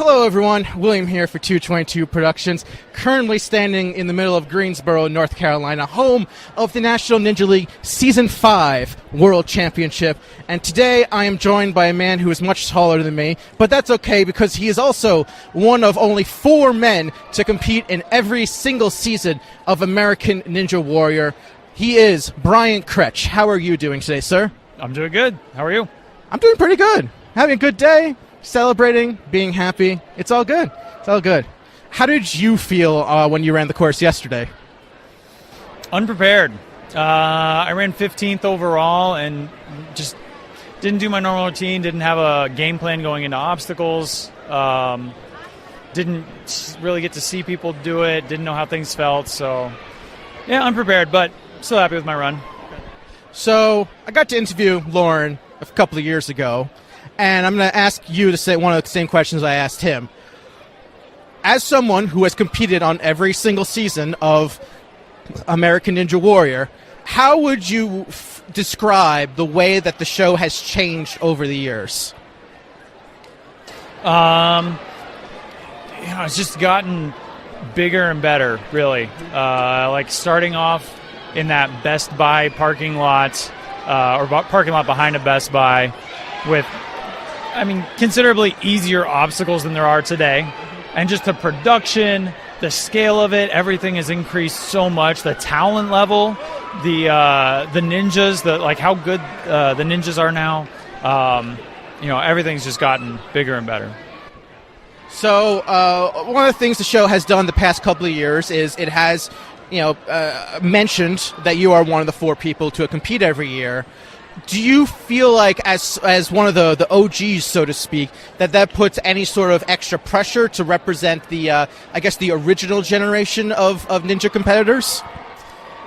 Hello everyone, William here for 222 Productions, currently standing in the middle of Greensboro, North Carolina, home of the National Ninja League Season 5 World Championship. And today I am joined by a man who is much taller than me, but that's okay because he is also one of only 4 men to compete in every single season of American Ninja Warrior. He is Brian Kretsch. How are you doing today, sir? I'm doing good. How are you? I'm doing pretty good. Having a good day. Celebrating, being happy. It's all good. It's all good. How did you feel when you ran the course yesterday? Unprepared. I ran 15th overall and just didn't do my normal routine, didn't have a game plan going into obstacles, didn't really get to see people do it, didn't know how things felt. So, yeah, unprepared, but still happy with my run. So I got to interview Lauren a couple of years ago, and I'm going to ask you to say one of the same questions I asked him. As someone who has competed on every single season of American Ninja Warrior, how would you describe the way that the show has changed over the years? It's just gotten bigger and better, really. Like starting off in that Best Buy parking lot, or parking lot behind a Best Buy with, considerably easier obstacles than there are today. And just the production, the scale of it, everything has increased so much. The talent level, the ninjas, how good the ninjas are now. Everything's just gotten bigger and better. So one of the things the show has done the past couple of years is it has, mentioned that you are one of the 4 people to compete every year. Do you feel like, as one of the OGs, so to speak, that puts any sort of extra pressure to represent the original generation of ninja competitors?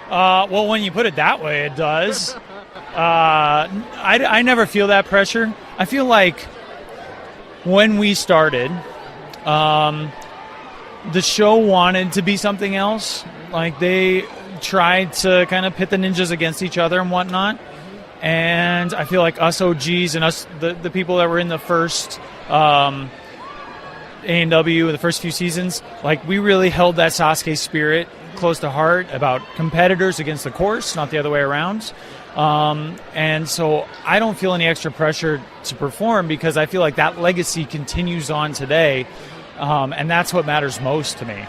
Well, when you put it that way, it does. I never feel that pressure. I feel like when we started, the show wanted to be something else. Like, they tried to kind of pit the ninjas against each other and whatnot. And I feel like us OGs and us, the people that were in the first A&W, the first few seasons, we really held that Sasuke spirit close to heart about competitors against the course, not the other way around. And so I don't feel any extra pressure to perform because I feel like that legacy continues on today, and that's what matters most to me.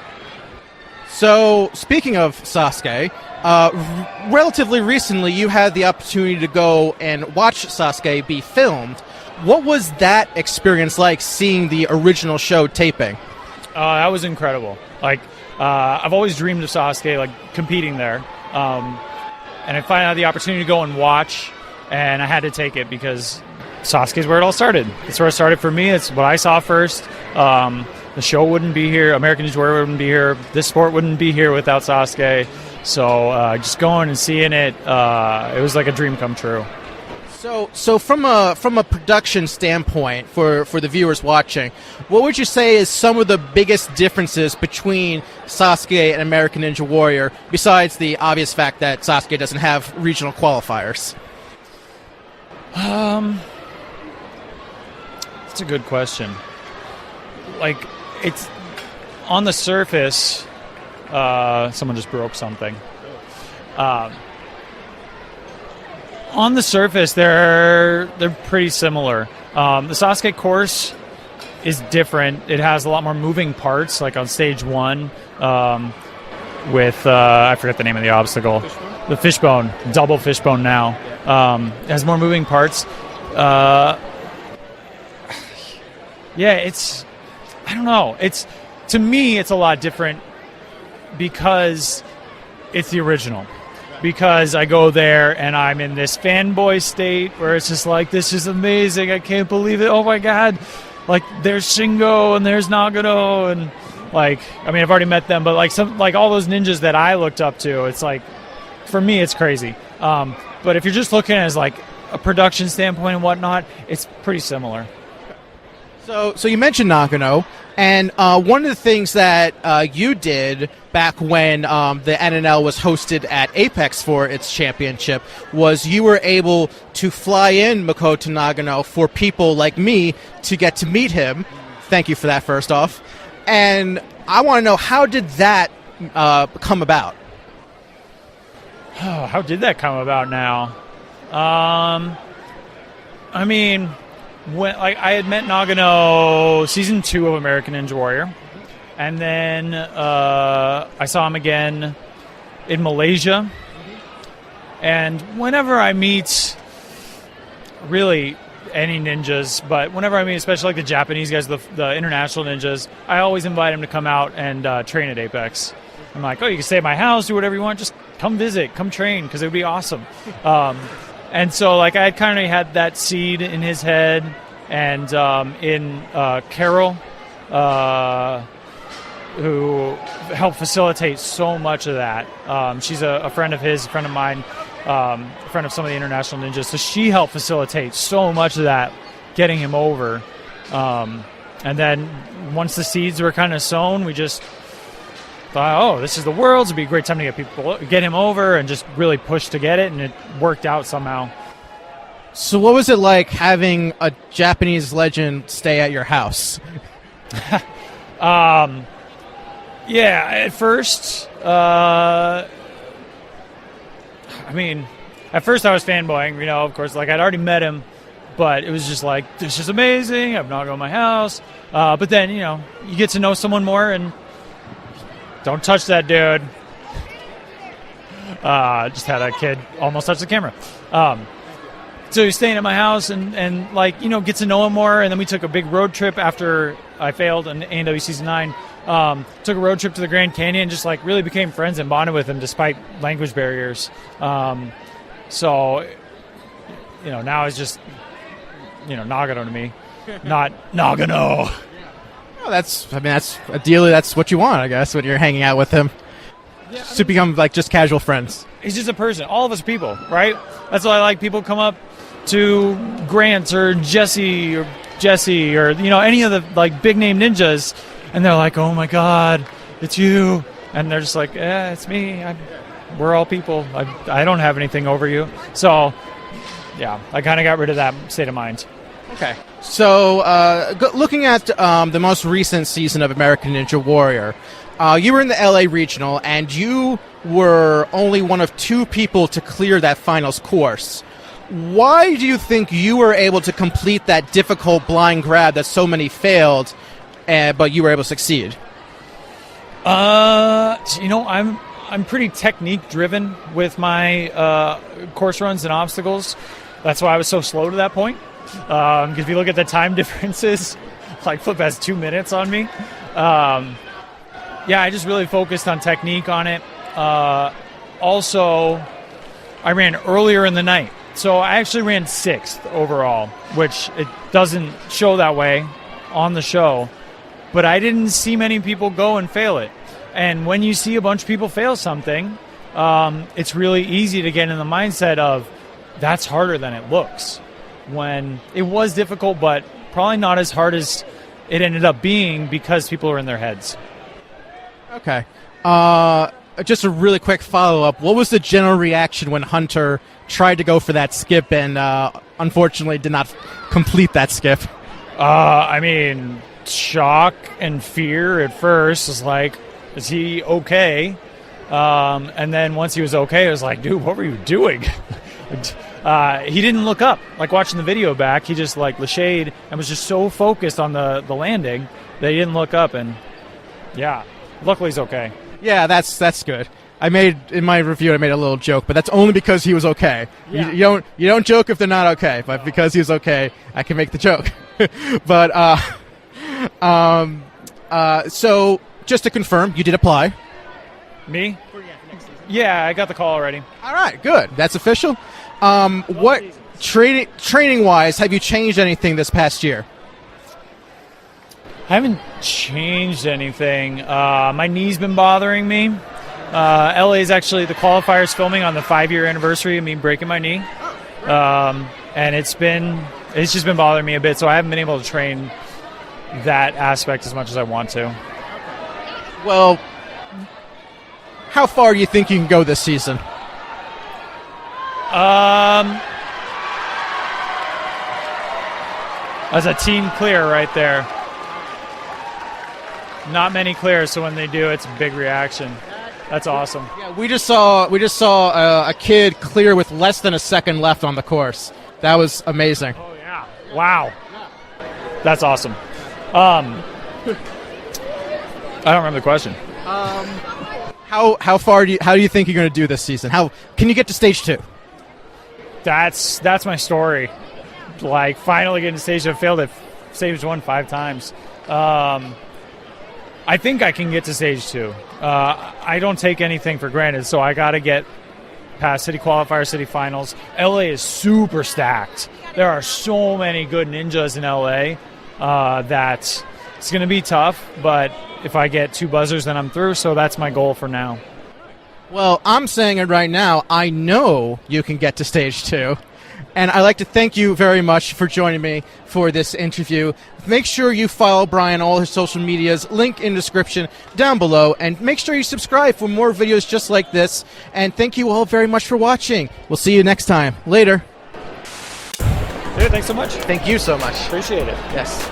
So, speaking of Sasuke, relatively recently you had the opportunity to go and watch Sasuke be filmed. What was that experience like, seeing the original show taping? That was incredible. I've always dreamed of Sasuke, competing there. And I finally had the opportunity to go and watch, and I had to take it because Sasuke's where it all started. It's where it started for me. It's what I saw first. The show wouldn't be here. American Ninja Warrior wouldn't be here. This sport wouldn't be here without Sasuke. So just going and seeing it, it was like a dream come true. So from a production standpoint, for the viewers watching, what would you say is some of the biggest differences between Sasuke and American Ninja Warrior, besides the obvious fact that Sasuke doesn't have regional qualifiers? That's a good question. It's on the surface. Someone just broke something. On the surface, they're pretty similar. The Sasuke course is different. It has a lot more moving parts, like on stage 1 with, I forget the name of the obstacle. Fishbone? The fishbone, double fishbone now. It has more moving parts. I don't know. To me, it's a lot different because it's the original. Because I go there and I'm in this fanboy state where it's just this is amazing. I can't believe it. Oh my God. There's Shingo and there's Nagano and I've already met them, but all those ninjas that I looked up to, it's for me, it's crazy. But if you're just looking as a production standpoint and whatnot, it's pretty similar. So you mentioned Nagano, and one of the things that you did back when the NNL was hosted at Apex for its championship was you were able to fly in Makoto Nagano for people like me to get to meet him thank you for that first off. And I want to know, how did that come about? Oh, how did that come about now? I mean, when I had met Nagano season 2 of American Ninja Warrior, and then I saw him again in Malaysia. And whenever I meet really any ninjas, but whenever I meet especially like the Japanese guys, the international ninjas, I always invite them to come out and train at Apex. I'm like, oh, you can stay at my house, do whatever you want, just come visit, come train, because it would be awesome. And so like I kind of had that seed in his head, and in Carol, who helped facilitate so much of that. She's a friend of his, a friend of mine, a friend of some of the international ninjas. So she helped facilitate so much of that, getting him over. And then once the seeds were kind of sown, we just thought, oh, this is the world. It'd be a great time to get him over, and just really push to get it, and it worked out somehow. So what was it like having a Japanese legend stay at your house? Yeah, at first, I mean, at first I was fanboying, you know, of course, like I'd already met him, but it was just like, this is amazing, I'm not going to my house. But then, you know, you get to know someone more, and don't touch that dude. Just had a kid almost touch the camera. So he's staying at my house, and like, you know, get to know him more. And then we took a big road trip after I failed in A&W Season 9. Took a road trip to the Grand Canyon, just like really became friends and bonded with him despite language barriers. So, you know, now it's just, you know, Nagano to me, not Nagano. Well, that's ideally that's what you want, I guess, when you're hanging out with him. Yeah, to become like just casual friends. He's just a person. All of us are people, right? That's why I like people come up to Grant or Jesse, or you know, any of the like big name ninjas, and they're like, oh my God, it's you. And they're just like, yeah, it's me. We're all people. I don't have anything over you. So, yeah, I kind of got rid of that state of mind. Okay. So, looking at the most recent season of American Ninja Warrior, you were in the LA Regional, and you were only one of 2 people to clear that finals course. Why do you think you were able to complete that difficult blind grab that so many failed, but you were able to succeed? You know, I'm pretty technique driven with my course runs and obstacles. That's why I was so slow to that point. Because if you look at the time differences, like Flip has 2 minutes on me. Yeah, I just really focused on technique on it. Also, I ran earlier in the night. So I actually ran 6th overall, which it doesn't show that way on the show. But I didn't see many people go and fail it. And when you see a bunch of people fail something, it's really easy to get in the mindset of, that's harder than it looks. When it was difficult, but probably not as hard as it ended up being because people are in their heads. Okay. Just a really quick follow-up. What was the general reaction when Hunter tried to go for that skip and unfortunately did not complete that skip? I mean, shock and fear at first. Was like, is he okay? And then once he was okay, I was like, dude, what were you doing? He didn't look up. Like watching the video back, he just like lashayed and was just so focused on the landing that he didn't look up. And yeah, luckily he's okay. Yeah, that's good. In my review, I made a little joke, but that's only because he was okay. Yeah. You don't joke if they're not okay, but because he was okay, I can make the joke. But so just to confirm, you did apply. Me? Yeah, I got the call already. All right, good. That's official. What training wise have you changed anything this past year? I haven't changed anything. My knee's been bothering me. LA is actually, the qualifiers filming on the 5-year anniversary of me breaking my knee. And it's just been bothering me a bit, so I haven't been able to train that aspect as much as I want to. Well, how far do you think you can go this season? That's a team clear right there. Not many clear, so when they do, it's a big reaction. That's awesome. Yeah, we just saw a kid clear with less than a second left on the course. That was amazing. Oh yeah! Wow, that's awesome. I don't remember the question. How do you think you're going to do this season? How can you get to stage 2? That's my story. Like finally getting to stage 2. I failed at stage 1 5 times. I think I can get to stage 2. I don't take anything for granted, so I got to get past city qualifier, city finals. LA is super stacked. There are so many good ninjas in LA that it's going to be tough, but if I get 2 buzzers, then I'm through, so that's my goal for now. Well, I'm saying it right now. I know you can get to stage 2. And I'd like to thank you very much for joining me for this interview. Make sure you follow Brian on all his social medias, link in the description down below, and make sure you subscribe for more videos just like this. And thank you all very much for watching. We'll see you next time. Later. Dude, thanks so much. Thank you so much. Appreciate it. Yes.